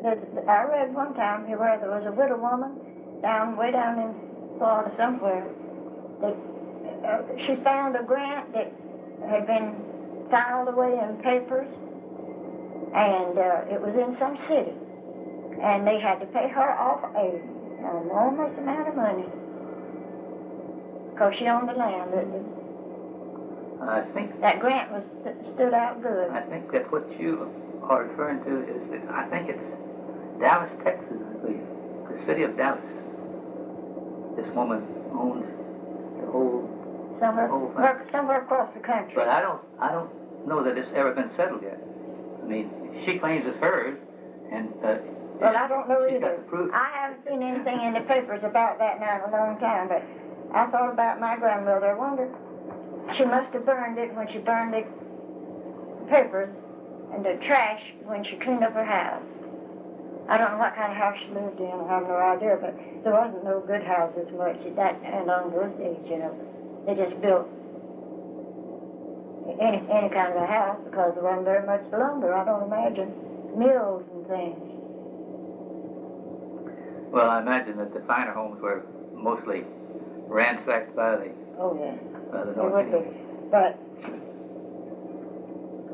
I read one time where there was a widow woman way down in Florida somewhere. That she found a grant that had been filed away in papers, and it was in some city, and they had to pay her off an enormous amount of money because she owned the land. I think that grant stood out good. I think that what you are referring to is that I think it's Dallas, Texas, I believe. The city of Dallas. This woman owns the whole somewhere across the country. But I don't know that it's ever been settled yet. I mean, she claims it's hers, and well, I don't know either. Got the proof. I haven't seen anything in the papers about that now in a long time, but I thought about my grandmother. I wonder, she must have burned it when she burned the papers and the trash when she cleaned up her house. I don't know what kind of house she lived in. I have no idea, but there wasn't no good houses much at that and on those days, you know. They just built any kind of a house because there wasn't very much lumber. I don't imagine mills and things. Well, I imagine that the finer homes were mostly ransacked by the by the North Indians. But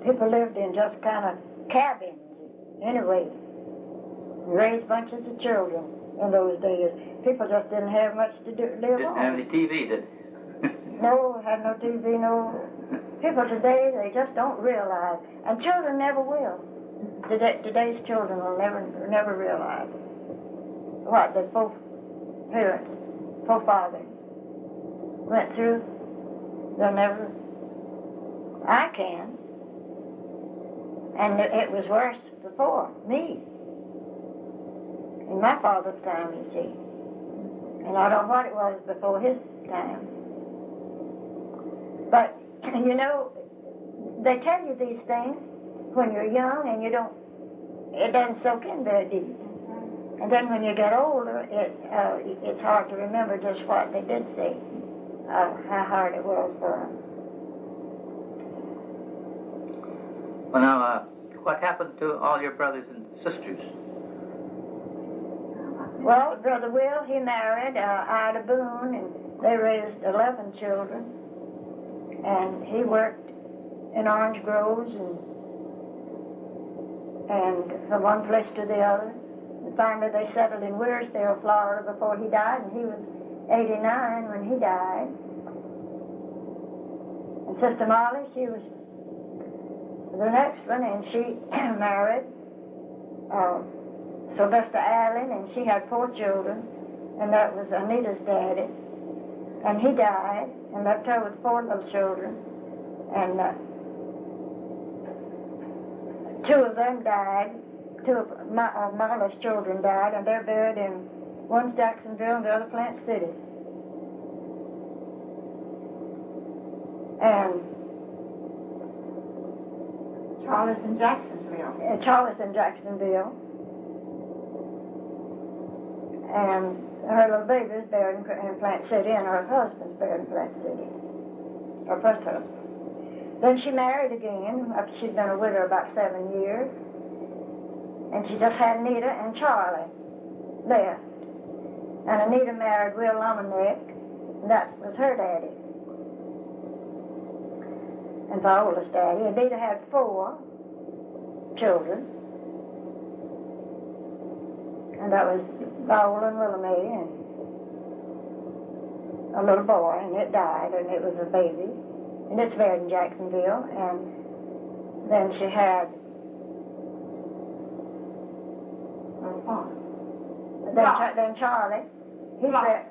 people lived in just kind of cabins anyway. Raised bunches of children in those days. People just didn't have much to live on. Didn't have any TV, did they? No, had no TV, no. People today, they just don't realize. And children never will. Today's children will never realize what the forefathers went through. They'll never. I can. And it was worse before me. In my father's time, you see. And I don't know what it was before his time. But, you know, they tell you these things when you're young and it doesn't soak in very deep. And then when you get older, it's hard to remember just what they did say, how hard it was for them. Well, now, what happened to all your brothers and sisters? Well, Brother Will, he married Ida Boone, and they raised 11 children. And he worked in orange groves and from one place to the other. And finally, they settled in Wearsdale, Florida, before he died, and he was 89 when he died. And Sister Molly, she was the next one, and she married Sylvester Allen, and she had 4 children, and that was Anita's daddy. And he died and left her with 4 little children, and 2 of them died. 2 of Marla's children died, and they're buried in one's Jacksonville and the other Plant City. And Charlie's in Jacksonville. Charlie's in Jacksonville. And her little baby's buried in Plant City, and her husband's buried in Plant City. Her first husband. Then she married again after she'd been a widow about 7 years. And she just had Anita and Charlie left. And Anita married Will Lumberneck, and that was her daddy. And Viola's daddy. Anita had 4 children. And that was Viola and Willamette and a little boy, and it died, and it was a baby. And it's buried in Jacksonville. And then she had then Charlie. He's buried.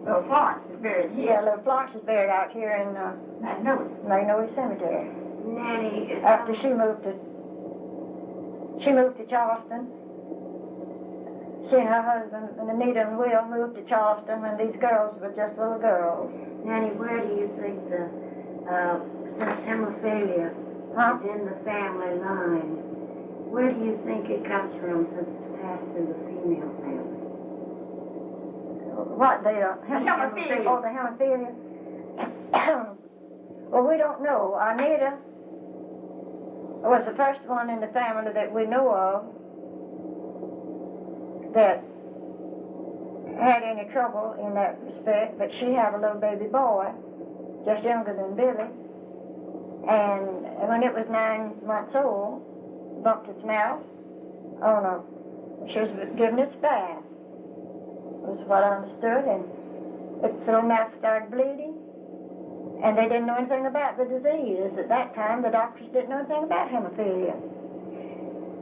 Little Florence is buried here. Yeah, little Florence is buried out here in Magnolia Cemetery. Nanny is after she moved to Charleston. She and her husband, and Anita and Will, moved to Charleston when these girls were just little girls. Nanny, where do you think since hemophilia is in the family line, where do you think it comes from since it's passed through the female family? What, the hemophilia? Oh, the hemophilia? Well, we don't know. Anita was the first one in the family that we know of that had any trouble in that respect, but she had a little baby boy, just younger than Billy, and when it was 9 months old, bumped its mouth on a, she was giving its bath, was what I understood, and its little mouth started bleeding, and they didn't know anything about the disease. At that time, the doctors didn't know anything about hemophilia.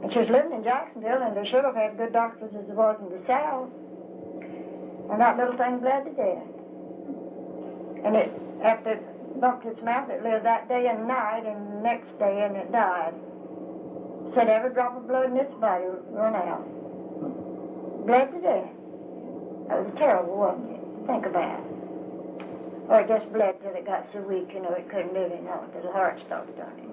And she was living in Jacksonville, and they should have had good doctors as there was in the South. And that little thing bled to death. And it, after it bumped its mouth, it lived that day and night, and the next day, and it died. Said every drop of blood in its body run out. Bled to death. That was terrible, wasn't it? Think about it. Or it just bled till it got so weak, you know, it couldn't live anymore, till the heart stopped running.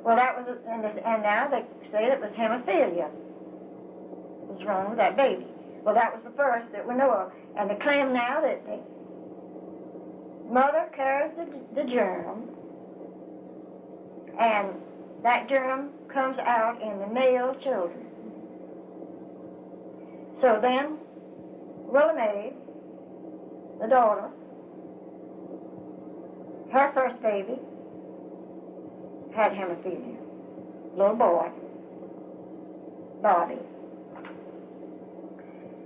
Well, that was, and now they say it was hemophilia. It was wrong with that baby. Well, that was the first that we know of. And they claim now that the mother carries the germ, and that germ comes out in the male children. So then, Willa Mae, the daughter, her first baby, had hemophilia. Little boy, Bobby.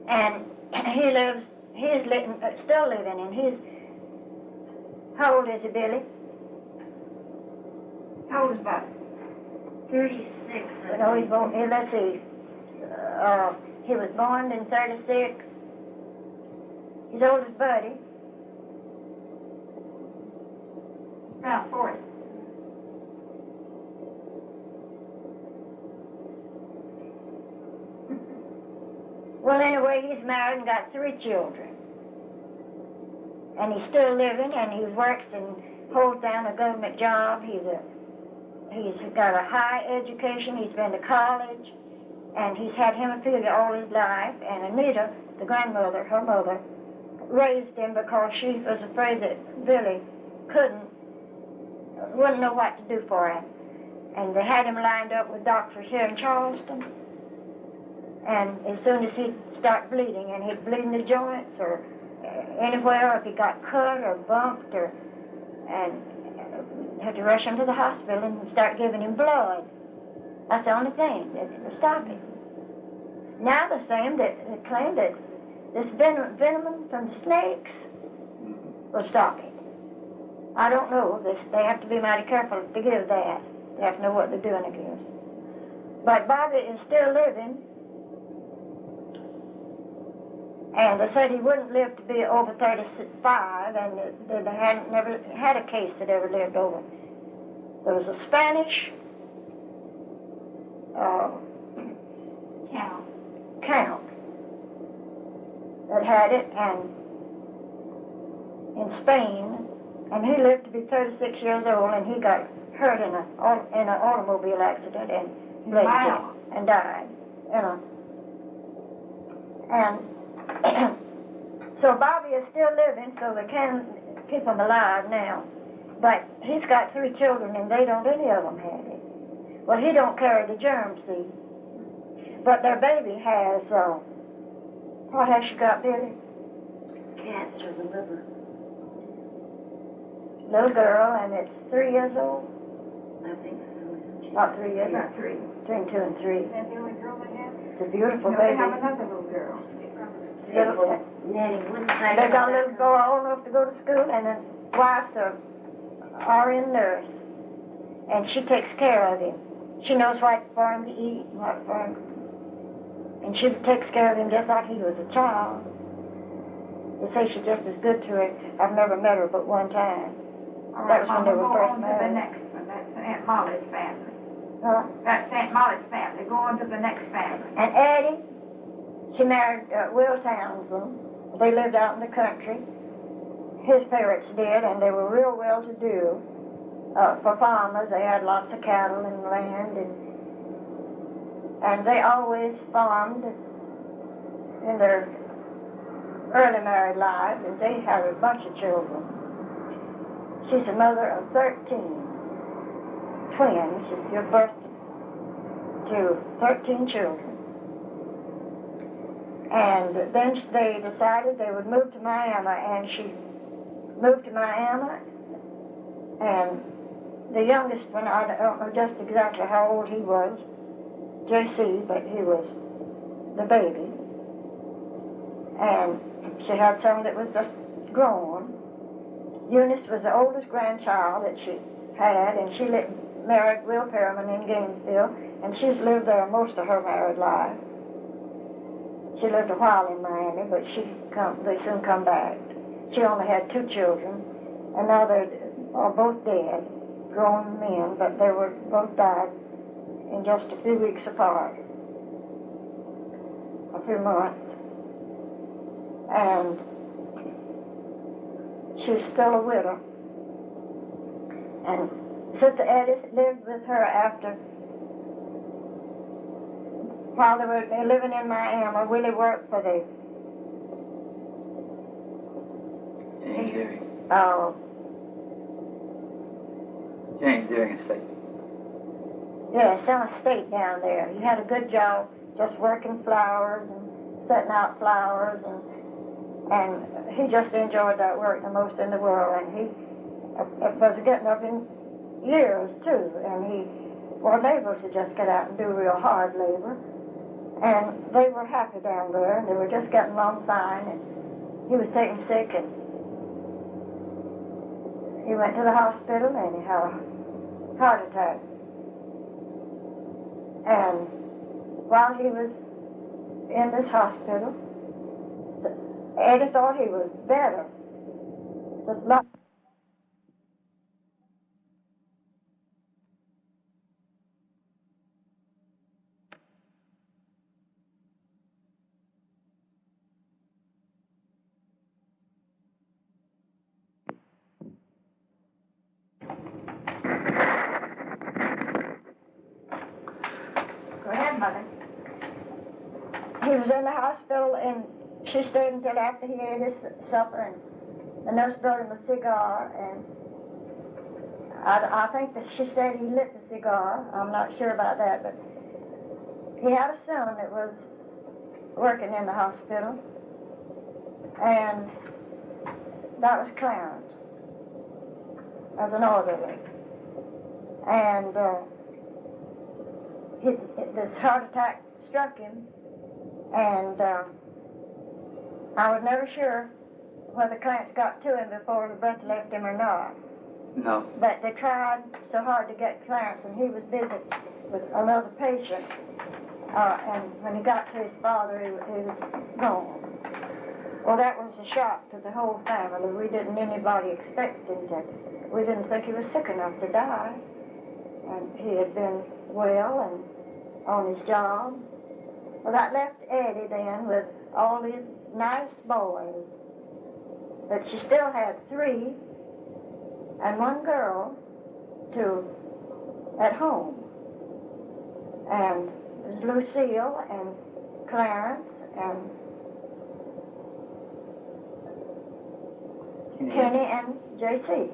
And he's still living, and he's, how old is he, Billy? How old is Bobby? 36. No, he's born, let's see, he was born in 36. His oldest buddy, about 40. Well, anyway, he's married and got 3 children. And he's still living, and he works and holds down a government job. He's got a high education. He's been to college, and he's had hemophilia all his life. And Anita, the grandmother, her mother, raised him because she was afraid that Billy wouldn't know what to do for him. And they had him lined up with doctors here in Charleston. And as soon as he'd start bleeding, and he'd bleed in the joints or anywhere, or if he got cut or bumped, and had to rush him to the hospital and start giving him blood. That's the only thing that would stop him. Now the same that they claim that this venom from the snakes will stop it. I don't know. They have to be mighty careful to give that. They have to know what they're doing against. But Bobby is still living. And they said he wouldn't live to be over 35, and they hadn't never had a case that ever lived over. There was a Spanish count that had it, and in Spain, and he lived to be 36 years old, and he got hurt in an automobile accident and bled to death and died. You know, and so Bobby is still living, so they can keep him alive now. But he's got 3 children, and any of them have it. Well, he don't carry the germ, see. But their baby has, what has she got, Billy? Cancer of the liver. Little girl, and it's 3 years old? I think so. Not 3 years? Not 3. Between 2 and 3. Is that the only girl they have? It's a beautiful No, baby. they have another little girl. Nettie, wouldn't say They got a little girl old enough to go to school, and the wife's a RN nurse, and she takes care of him. She knows what for him to eat, what for him, and she takes care of him just like he was a child. They say she's just as good to her. I've never met her but one time. That was when they were first married. Go on to the next one. That's Aunt Molly's family. Huh? That's Aunt Molly's family. Go on to the next family. And Addie, she married Will Townsend. They lived out in the country. His parents did, and they were real well-to-do. For farmers, they had lots of cattle and land, and they always farmed in their early married lives, and they had a bunch of children. She's a mother of 13 twins. She's given birth to 13 children. And then they decided they would move to Miami, and she moved to Miami. And the youngest one, I don't know just exactly how old he was, J.C., but he was the baby. And she had some that was just grown. Eunice was the oldest grandchild that she had, and she married Will Perriman in Gainesville, and she's lived there most of her married life. She lived a while in Miami, but they soon come back. She only had 2 children, and now they're both dead, grown men, but they were both died in just a few weeks apart, a few months. And she's still a widow. And Sister Eddie lived with her while they were living in Miami. Willie worked for the James Deering Estate. Yeah, some estate down there. He had a good job just working flowers and setting out flowers, and he just enjoyed that work the most in the world. And he was getting up in years too, and he was able to just get out and do real hard labor. And they were happy down there, and they were just getting along fine. And he was taken sick, and he went to the hospital, and he had a heart attack. And while he was in this hospital, Eddie thought he was better. Was not. Go ahead, Mother. He was in the hospital, and she stayed until after he ate his supper, and the nurse brought him a cigar, and I think that she said he lit the cigar. I'm not sure about that, but he had a son that was working in the hospital, and that was Clarence, as an orderly. And this heart attack struck him, and I was never sure whether Clarence got to him before the breath left him or not. No. But they tried so hard to get Clarence, and he was busy with another patient. And when he got to his father, he was gone. Well, that was a shock to the whole family. We anybody expect him to. We didn't think he was sick enough to die. And he had been well and on his job. Well, that left Eddie then with all these nice boys. But she still had 3 and 1 girl at home. And it was Lucille and Clarence and Kenny and J.C.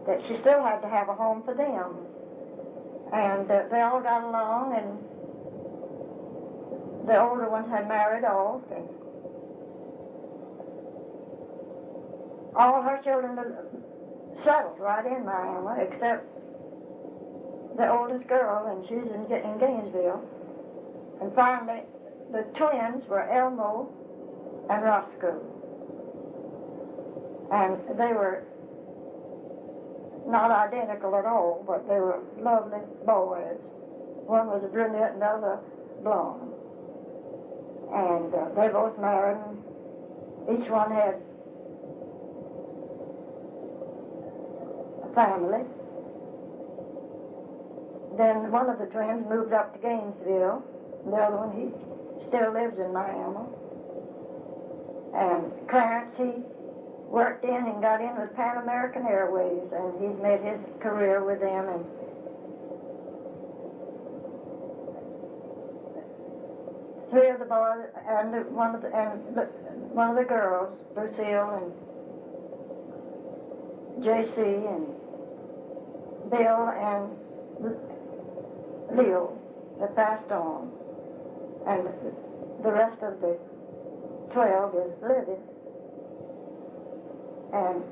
That she still had to have a home for them. And they all got along, and the older ones had married off, and all her children settled right in Miami, except the oldest girl, and she's in Gainesville. And finally, the twins were Elmo and Roscoe. And they were not identical at all, but they were lovely boys. One was a brunette and the other blonde. And they both married, and each one had a family. Then one of the twins moved up to Gainesville. The other one, he still lives in Miami. And Clarence, he worked in and got in with Pan American Airways, and he's made his career with them. And three of the boys and one of the girls, Lucille and J.C. and Bill and Leo, that passed on. And the rest of the 12 is living. And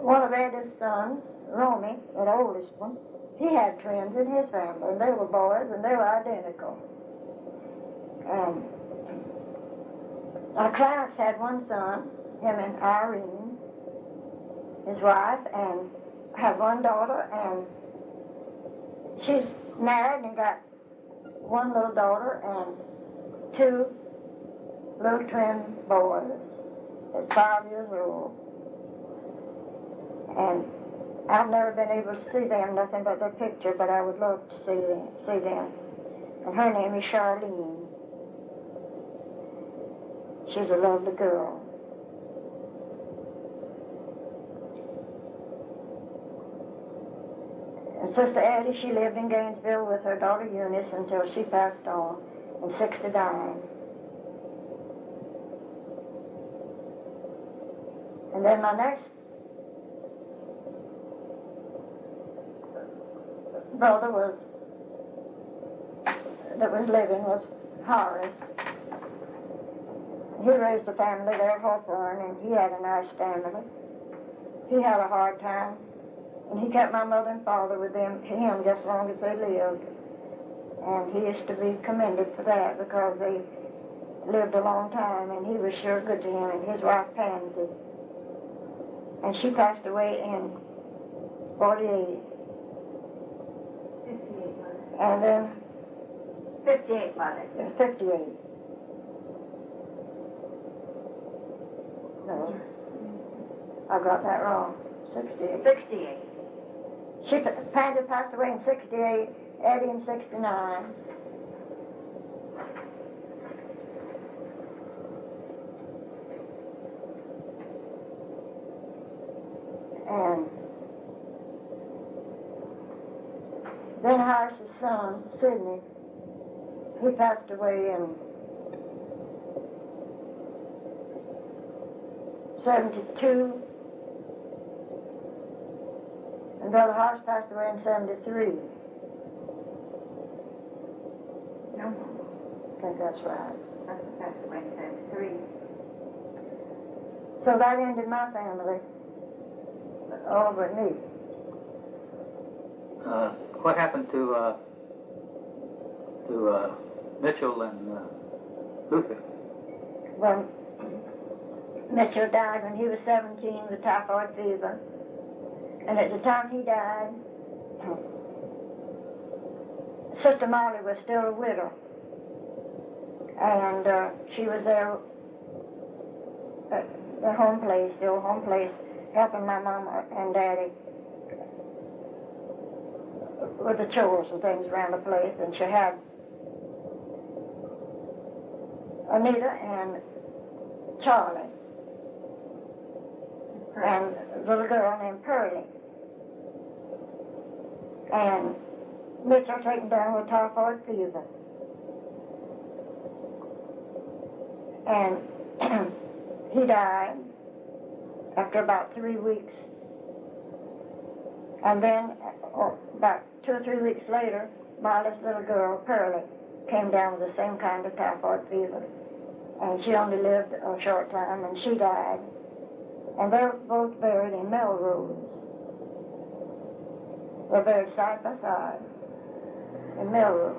one of Eddie's sons, Romy, the oldest one, he had twins in his family, and they were boys, and they were identical. And Clarence had one son, him and Irene, his wife, and had one daughter, and she's married and got one little daughter and 2 little twin boys at 5 years old. And I've never been able to see them, nothing but their picture, but I would love to see them. And her name is Charlene. She's a lovely girl. And Sister Addie, she lived in Gainesville with her daughter Eunice until she passed on in '69. And then my next brother that was living was Horace. He raised a family there at Hawthorne, and he had a nice family. He had a hard time, and he kept my mother and father with him just as long as they lived. And he is to be commended for that because they lived a long time, and he was sure good to him, and his wife Pansy. And she passed away in 48. 58, Mother. And then 58, Mother. it was 58. No, I got that wrong. 68. 68. Pansy passed away in 68, Eddie in 69. And then Harris's son, Sidney, he passed away in 72. And Brother Harris passed away in 73. No, I think that's right. Husband passed away in 73. So that ended my family over at me. What happened to Mitchell and Luther? Well, Mitchell died when he was 17 with typhoid fever. And at the time he died, Sister Molly was still a widow. And she was there at the home place, the old home place, helping my mama and daddy with the chores and things around the place. And she had Anita and Charlie and a little girl named Pearlie. And Mitchell taken down with typhoid fever. And he died after about 3 weeks. And then about 2 or 3 weeks later, Molly's little girl, Pearlie, came down with the same kind of typhoid fever. And she only lived a short time, and she died. And they're both buried in Melrose. They're buried side by side in Melrose.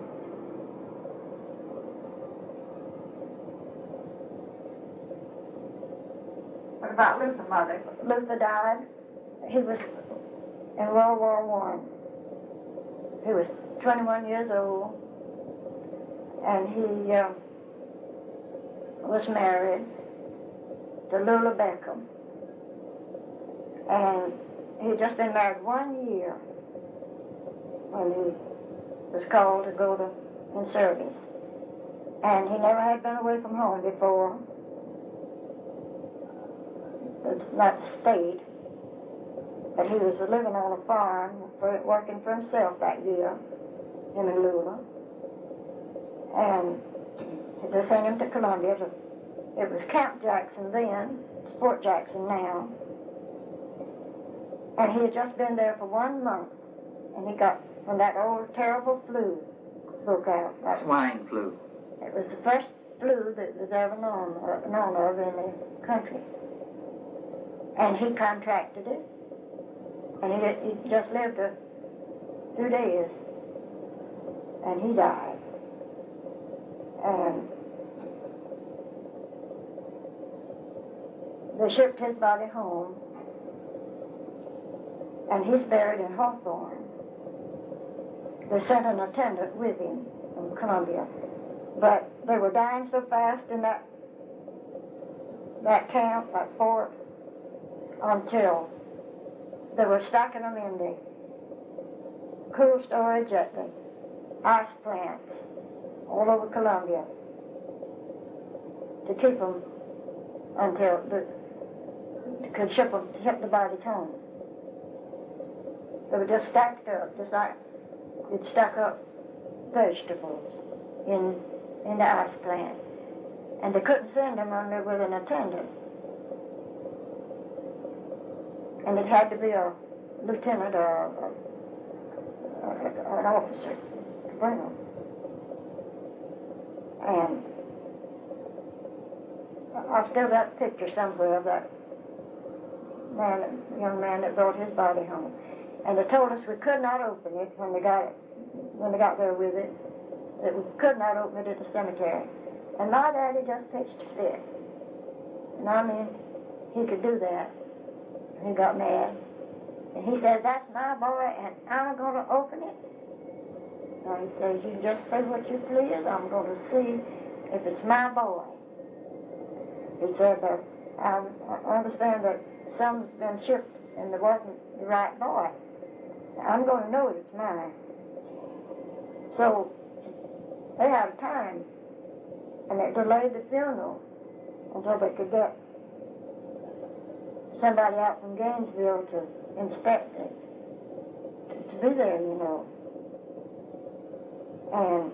What about Luther, Mother? Luther died. He was in World War I. He was 21 years old, and he was married to Lola Baxley. And he'd just been married 1 year when he was called to go in service. And he never had been away from home before, not the state, but he was living on a farm, working for himself that year, him and Lula. And they sent him to Columbia. It was Camp Jackson then, it's Fort Jackson now. And he had just been there for 1 month, and he got from that old terrible flu. broke out. That was, Swine flu. it was the first flu that was ever known of in the country. And he contracted it, and he just lived a few days, and he died. And they shipped his body home, and he's buried in Hawthorne. They sent an attendant with him from Columbia, but they were dying so fast in that camp, that fort, until they were stacking them in the cool storage at the ice plants all over Columbia to keep them until they could ship the bodies home. They were just stacked up, just like you'd stack up vegetables in the ice plant. And they couldn't send them under with an attendant. And it had to be a lieutenant or an officer to bring them. And I've still got a picture somewhere of that young man that brought his body home. And they told us we could not open it when they got there with it, that we could not open it at the cemetery. And my daddy just pitched a fit. And I mean, he could do that. He got mad. And he said, "That's my boy, and I'm going to open it." And he says, "You just say what you please. I'm going to see if it's my boy." He said, "I understand that some's been shipped and there wasn't the right boy. I'm going to know it's mine." So they had time, and they delayed the funeral until they could get somebody out from Gainesville to inspect it, to be there, you know. And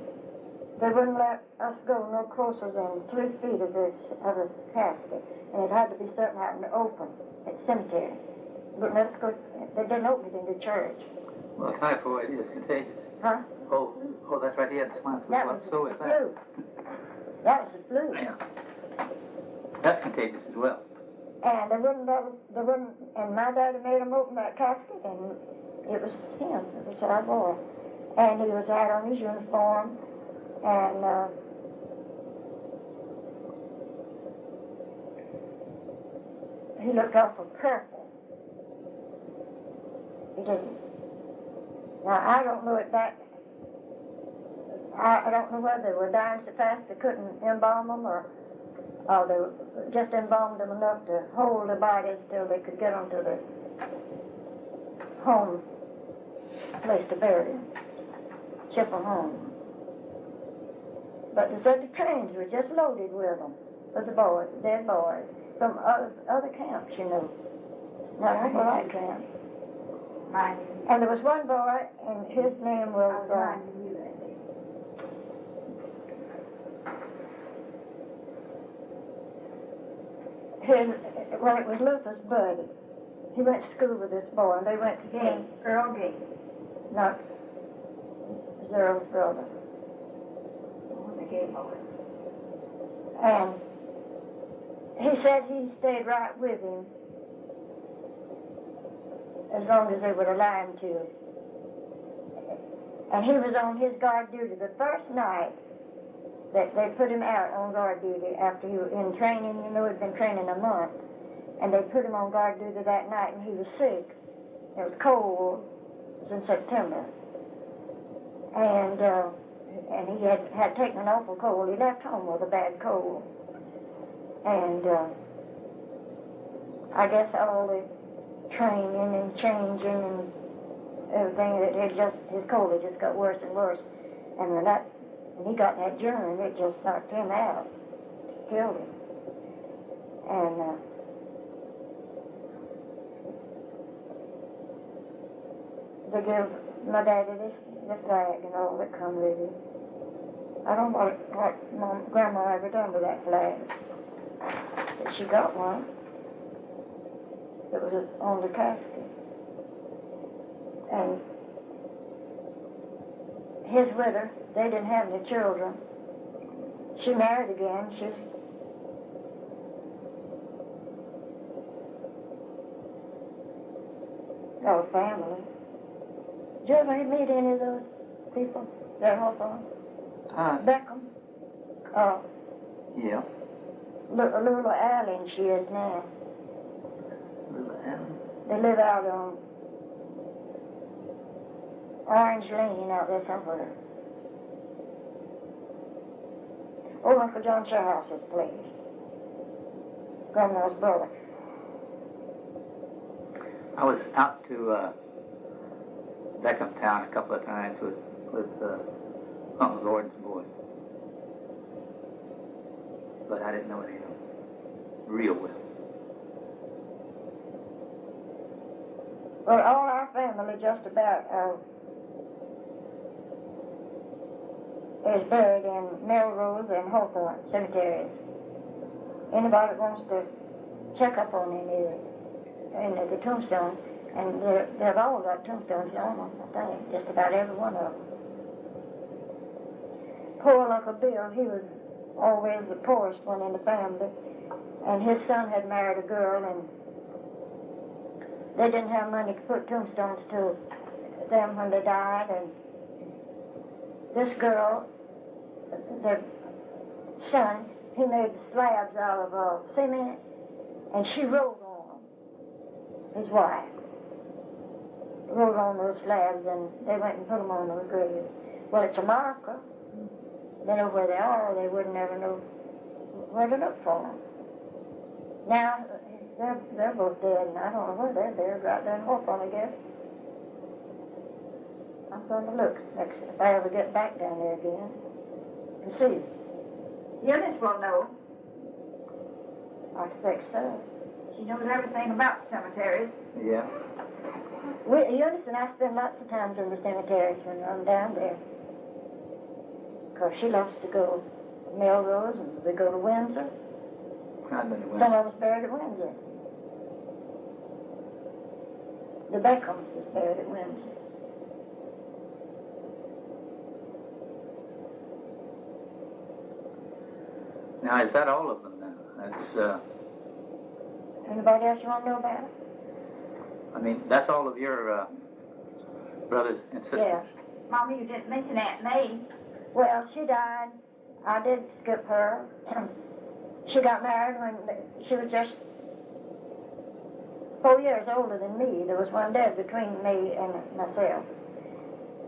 they wouldn't let us go no closer than 3 feet of the casket, and it had to be certain out in the open at the cemetery. But let us go. They didn't open it in the church. Well, typhoid is contagious. Huh? Oh, that's right. He had swine flu. That was So the is that. flu. That was the flu. Yeah. That's contagious as well. And they wouldn't let us, and my daddy made them open that casket, and it was him, it was our boy. And he had on his uniform, and he looked awful purple. He didn't. Now, I don't know if that, I don't know whether they were dying so fast they couldn't embalm them, or they just embalmed them enough to hold the bodies till they could get them to the home place to bury them, ship them home. But they said the trains were just loaded with them, with the boys, dead boys, from other camps, you know. Not all the right camps. And there was one boy, and his name was, it was Luther's buddy. He went to school with this boy, and they went to Earl Gay. Not Earl's brother. The Gay boy. And he said he stayed right with him as long as they would allow him to. And he was on his guard duty the first night that they put him out on guard duty after he was in training. You know, he'd been training a month. And they put him on guard duty that night, and he was sick. It was cold. It was in September. And he had taken an awful cold. He left home with a bad cold. And I guess all the training and changing and everything, his cold had just got worse and worse. And when he got that germ, it just knocked him out. Just killed him. And they give my daddy the flag and all that come with it. I don't know what Grandma ever done with that flag. But she got one. It was on the casket. And his with her. They didn't have any children. She married again. She's got a family. Did you ever meet any of those people that Hawthorne? Beckham? Yeah. Lola Allen, she is now. Lola Allen? They live out on Orange Lane out there somewhere. Old Uncle John Sherhouse's place. Grandma's brother. I was out to Beckham Town a couple of times with Uncle Gordon's boy. But I didn't know any of them real well. Well, all our family just about is buried in Melrose and Hawthorne cemeteries. Anybody that wants to check up on any of the tombstones, and they've all got tombstones on them, I think, just about every one of them. Poor Uncle Bill, he was always the poorest one in the family, and his son had married a girl, and they didn't have money to put tombstones to them when they died, and this girl, their son, he made slabs out of cement, and she wrote on them, his wife. Wrote on those slabs, and they went and put them on those graves. Well, it's a marker. They know where they are, or they would never know where to look for them. Now, they're both dead, and I don't know where they're buried, right there in Hawthorne, I guess. I'm going to look next if I ever get back down there again and see. Eunice will know. I expect so. She knows everything about cemeteries. Yeah. Eunice and I spend lots of times in the cemeteries when I'm down there. Because she loves to go to Melrose, and we go to Windsor. I've been to Windsor. Some of us buried at Windsor. The Beckhams was buried at Windsor. Now, is that all of them now? That's, Anybody else you want to know about? I mean, that's all of your brothers and sisters? Yeah. Mama, you didn't mention Aunt May. Well, she died. I did skip her. She got married when she was just 4 years older than me. There was one dead between me and myself.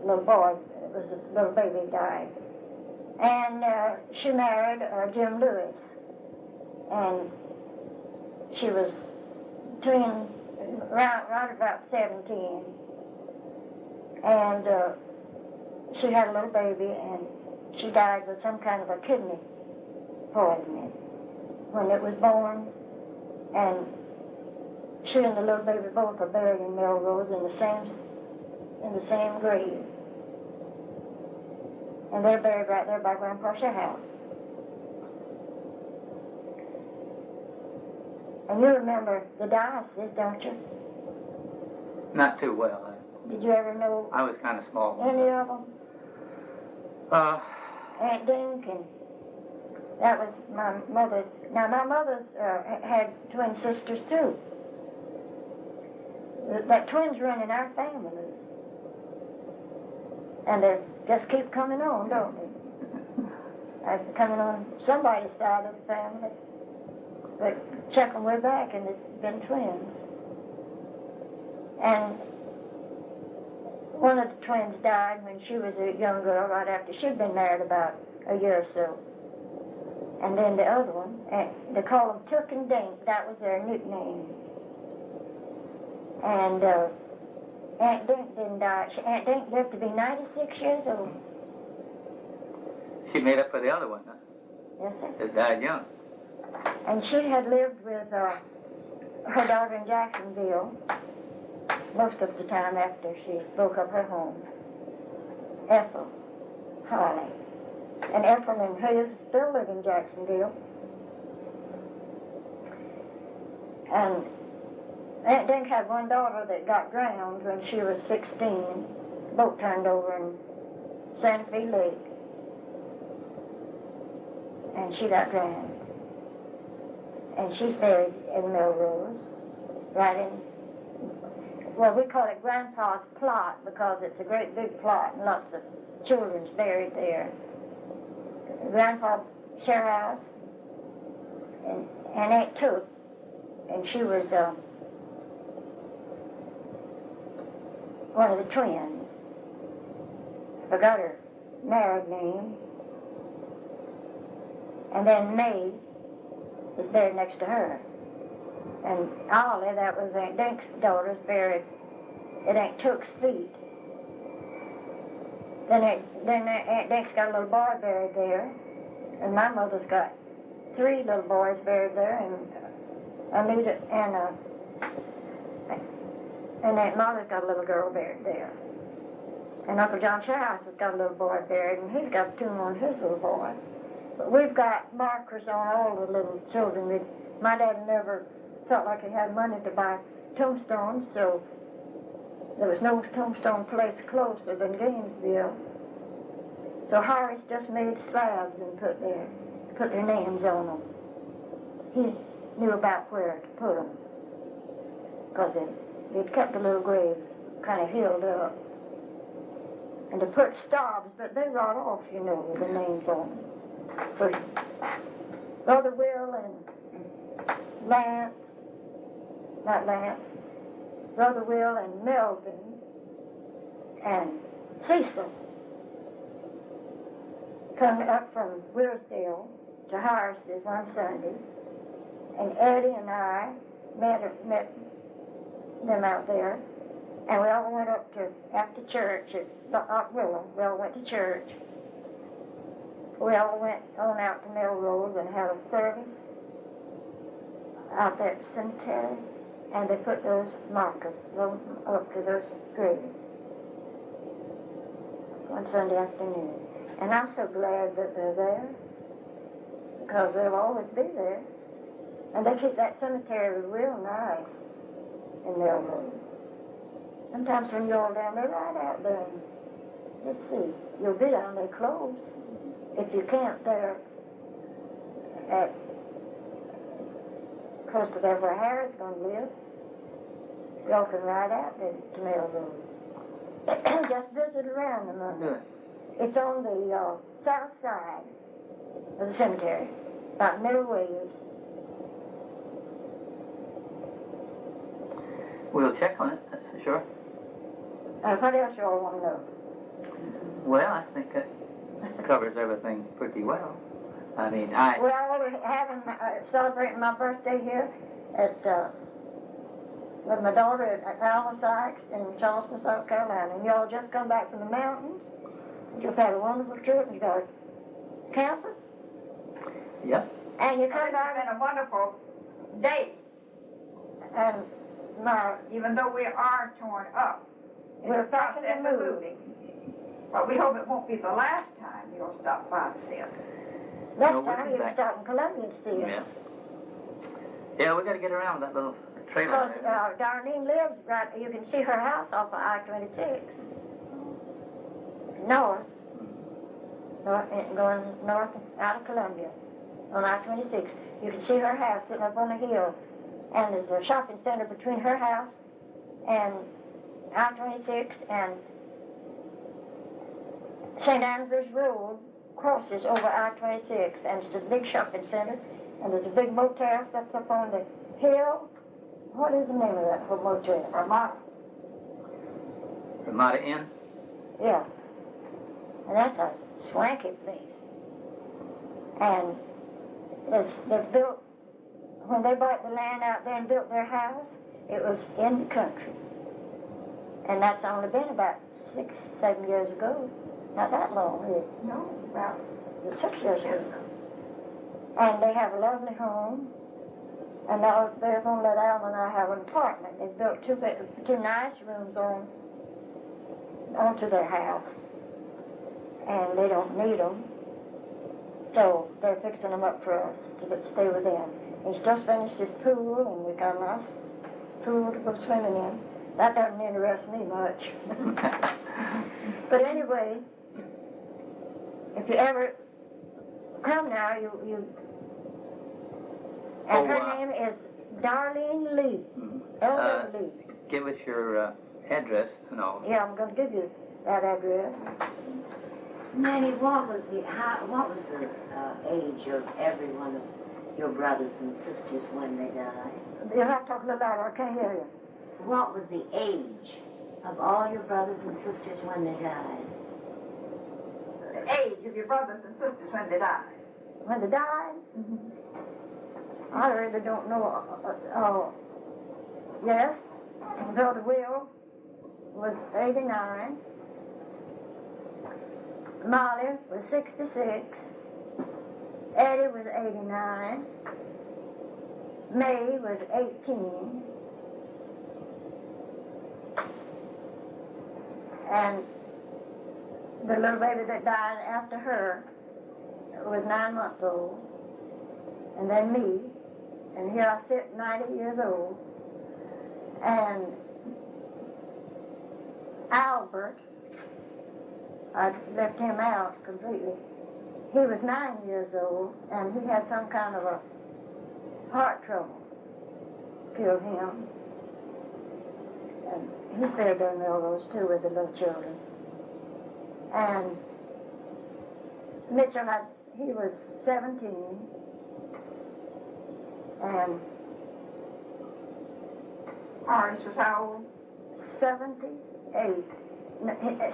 A little boy, it was a little baby died. And she married Jim Lewis. And she was right about 17. And she had a little baby, and she died with some kind of a kidney poisoning when it was born. And she and the little baby both are buried in Melrose in the same grave. And they're buried right there by Grandpa's house. And you remember the Diocese, don't you? Not too well. Did you ever know I was kind of small. any of them? Aunt Dink, and that was my mother's. Now, my mother's had twin sisters, too. That twins run in our families. And they just keep coming on, don't they? Coming on somebody's side of the family. But check them way back, and it's been twins. And one of the twins died when she was a young girl, right after she'd been married about a year or so. And then the other one, they call them Took and Dink. That was their nickname. And Aunt Dink didn't die. Aunt Dink lived to be 96 years old. She made up for the other one, huh? Yes, sir. That died young. And she had lived with her daughter in Jacksonville most of the time after she broke up her home. Ethel Harley. And Ethel and Hayes still live in Jacksonville. And Aunt Dink had one daughter that got drowned when she was 16. The boat turned over and Santa Fe Lake. And she got drowned. And she's buried in Melrose, right in, well, we call it Grandpa's plot because it's a great big plot and lots of children's buried there. Grandpa share house and Aunt Took, and she was one of the twins. I forgot her married name. And then May is buried next to her. And Ollie, that was Aunt Dink's daughter, is buried at Aunt Took's feet. Then Aunt Dink's got a little boy buried there. And my mother's got 3 little boys buried there, and Anita and Aunt Molly's got a little girl buried there. And Uncle John Sharehouse has got a little boy buried, and he's got a tomb on his little boy. But we've got markers on all the little children. My dad never felt like he had money to buy tombstones, so there was no tombstone place closer than Gainesville. So Horace just made slabs and put their names on them. He knew about where to put them, because he'd kept the little graves kind of healed up. And to put stobs, but they rot off, you know, with the names on them. So Brother Will and Brother Will and Melvin and Cecil come up from Willsdale to Harris's one Sunday, and Eddie and I met them out there, and we all went up to, after church at Willow, we all went to church. We all went on out to Melrose and had a service out there at the cemetery, and they put those markers up to those graves one Sunday afternoon. And I'm so glad that they're there, because they'll always be there. And they keep that cemetery real nice in Melrose. Sometimes when you're all down there, right out there, let's see, you'll be down there close. If you camp there at close to where Harry's going to live, y'all can ride out there to Melrose. Just visit around a month. It's on the south side of the cemetery, about middle ways. We'll check on it, that's for sure. What else y'all want to know? Well, I think that covers everything pretty well. I mean, We're having celebrating my birthday here at with my daughter at Alma Sykes in Charleston, South Carolina. And y'all just come back from the mountains. You've had a wonderful trip. You got a camper. Yep. And you come It's back. been a wonderful day, And even though we are torn up in We're the packing process and of moving. moving. But we hope it won't be the last time you'll stop by to see us. next No, we'll time be you back. start in Columbia to see us. Yeah. Yeah, we got to get around that little trailer. Because Darlene lives right, you can see her house off of I-26. North, going north out of Columbia on I-26. You can see her house sitting up on a hill. And there's a shopping center between her house and I-26, and St. Andrews Road crosses over I-26, and it's a big shopping center, and there's a big motel that's up on the hill. What is the name of that motel? Ramada Inn? Yeah. And that's a swanky place. And they've built, when they bought the land out there and built their house, it was in the country. And that's only been about 6, 7 years ago. Not that long, really. No, about 6 years ago. And they have a lovely home. And now they're going to let Alma and I have an apartment. They've built two nice rooms onto their house. And they don't need them. So they're fixing them up for us to stay with them. He's just finished his pool, and we've got a nice pool to go swimming in. That doesn't interest me much. But anyway, If you ever come now, and her name is Darlene Lee. Elder Lee. Give us your address and all. Yeah, I'm going to give you that address. Nanny, what was the age of every one of your brothers and sisters when they died? You'll have to talk a little louder. I can't hear you. What was the age of all your brothers and sisters when they died? The age of your brothers and sisters when they died. When they died? I really don't know. Yes, Brother Will was 89. Molly was 66. Eddie was 89. May was 18. And the little baby that died after her was 9 months old. And then me. And here I sit, 90 years old. And Albert, I left him out completely. He was 9 years old, and he had some kind of a heart trouble. Killed him. And he fared down the those too with the little children. And Mitchell he was 17. And Horace was how old? 78.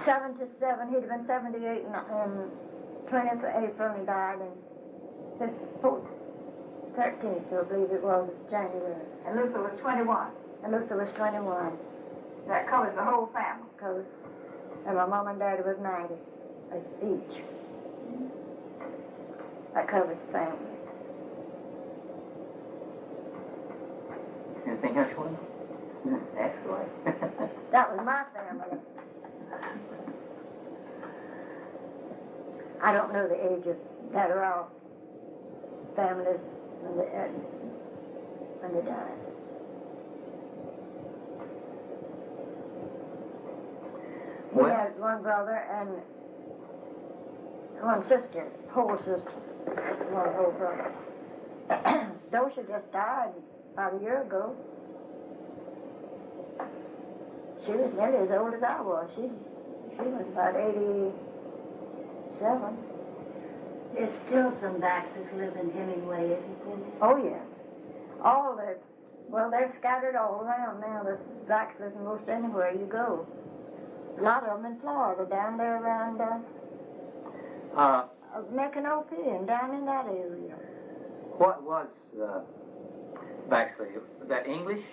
77, he'd have been 78 in 20th of April, he died in 13th, I believe it was, January. And Luther was 21. And Luther was 21. That covers the whole family. And my mom and daddy was 90 each. That covers the family. Anything else you want to know? Ask away. That was my family. I don't know the age of that are all families when they died. We had one brother and one sister, whole sister, one whole brother. Dosha just died about a year ago. She was nearly as old as I was. She was about 87. There's still some Baxters live in Hemingway, isn't there? Oh, yeah. They're scattered all around now. There's Baxters most anywhere you go. A lot of them in Florida, down there around Micanopy and down in that area. What was Baxley? Was that English?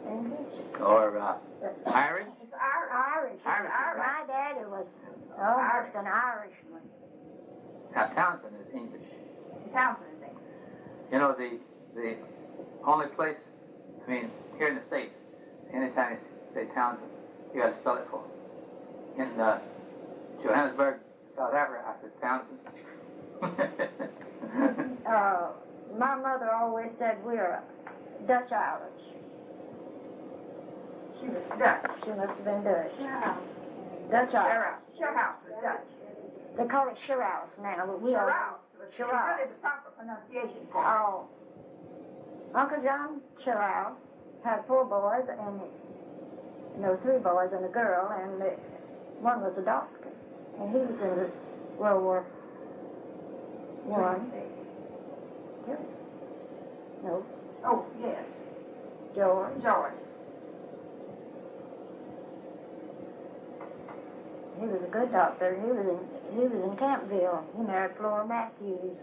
English? Or Irish? It's Irish. My daddy was almost an Irishman. Now Townsend is English. Townsend is English. You know, the only place, here in the States, anytime you say Townsend, you got to spell it for them. In Johannesburg, South Africa, I said Townsend. My mother always said we're Dutch Irish. She was Dutch. She must have been Dutch. Sherhouse. Dutch Irish. Sherhouse was Dutch. They call it Sherhouse now, but we Sherhouse was Sherhouse. really the proper pronunciation for it. Oh. Uncle John Sherhouse had 4 boys, and 3 boys and a girl, and one was a doctor. And he was in World War I. No. Oh, yes. George. He was a good doctor. He was in Campville. He married Flora Matthews.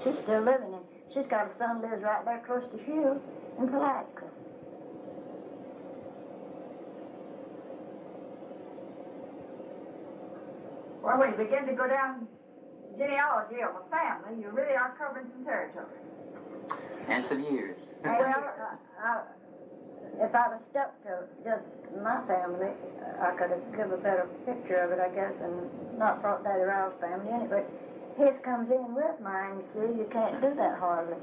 She's still living in. She's got a son lives right there close to Hugh in Palatka. Well, when you begin to go down genealogy of a family, you really are covering some territory. And some years. If I'd have stuck to just my family, I could have given a better picture of it, I guess, and not brought Daddy Rowell's family in it. But his comes in with mine, you see. You can't do that hardly.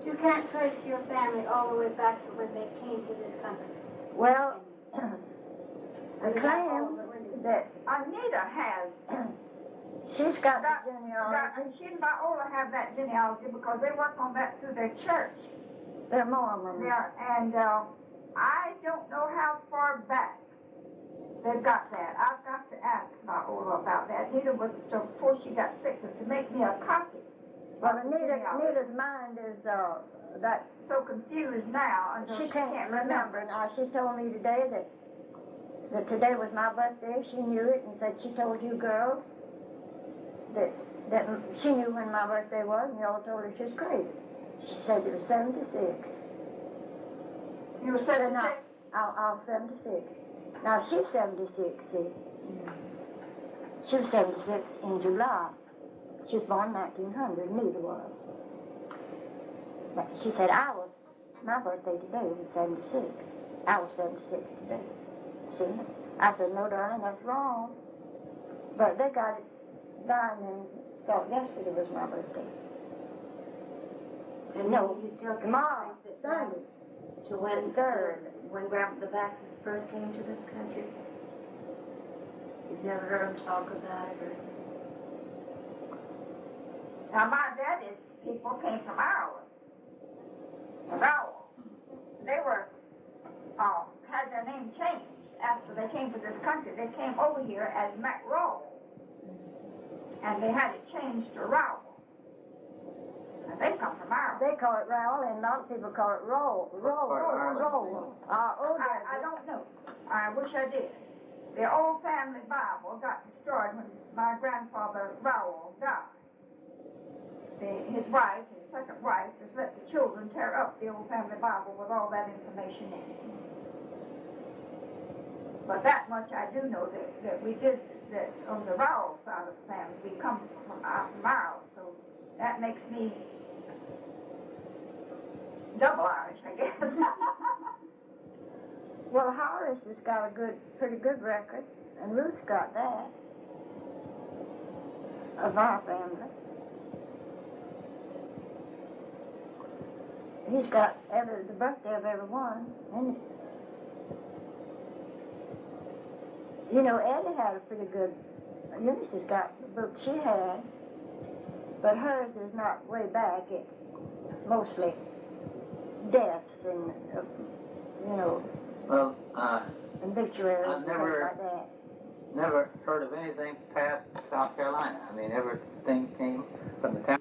You can't trace your family all the way back to when they came to this country. Well, claim that Anita has. she's got the genealogy. She and Viola have that genealogy because they work on that through their church. They're Mormons. And I don't know how far back they've got that. I've got to ask Viola about that. Anita was, before she got sick, was to make me a copy. Well, Anita's mind is that so confused now until she can't remember. Now, she told me today that today was my birthday. She knew it and said she told you girls that she knew when my birthday was, and you all told her she was crazy. She said it was 76. You were 76? I was 76. Now, she's 76, see. She was 76 in July. She was born 1900, neither was. But she said my birthday today was 76. I was 76 today. See? I said, no, darling, that's wrong. But they got it done and thought yesterday was my birthday. And no, you still can't tomorrow, trace it Sunday. To when Third. the Baxleys first came to this country? You've never heard them talk about it, or? Now, my daddy's people came from Ireland. Rowell. They were, had their name changed after they came to this country. They came over here as McRowell. And they had it changed to Rowell. And they come from Ireland. They call it Rowell, and a lot of people call it Roll. I don't know. I wish I did. The old family Bible got destroyed when my grandfather Rowell died. His wife, his second wife, just let the children tear up the old family Bible with all that information in it. But that much I do know that we did, that on the Rowell side of the family, we come from Ireland, so that makes me double Irish, I guess. Well, Horace has got a pretty good record, and Ruth's got that of our family. He's got the birthday of everyone, and you know, Eddie had a pretty good. Eunice has got the book she had, but hers is not way back. It's mostly deaths and you know. Well, obituaries I've and things like that. never heard of anything past South Carolina. I mean, everything came from the town.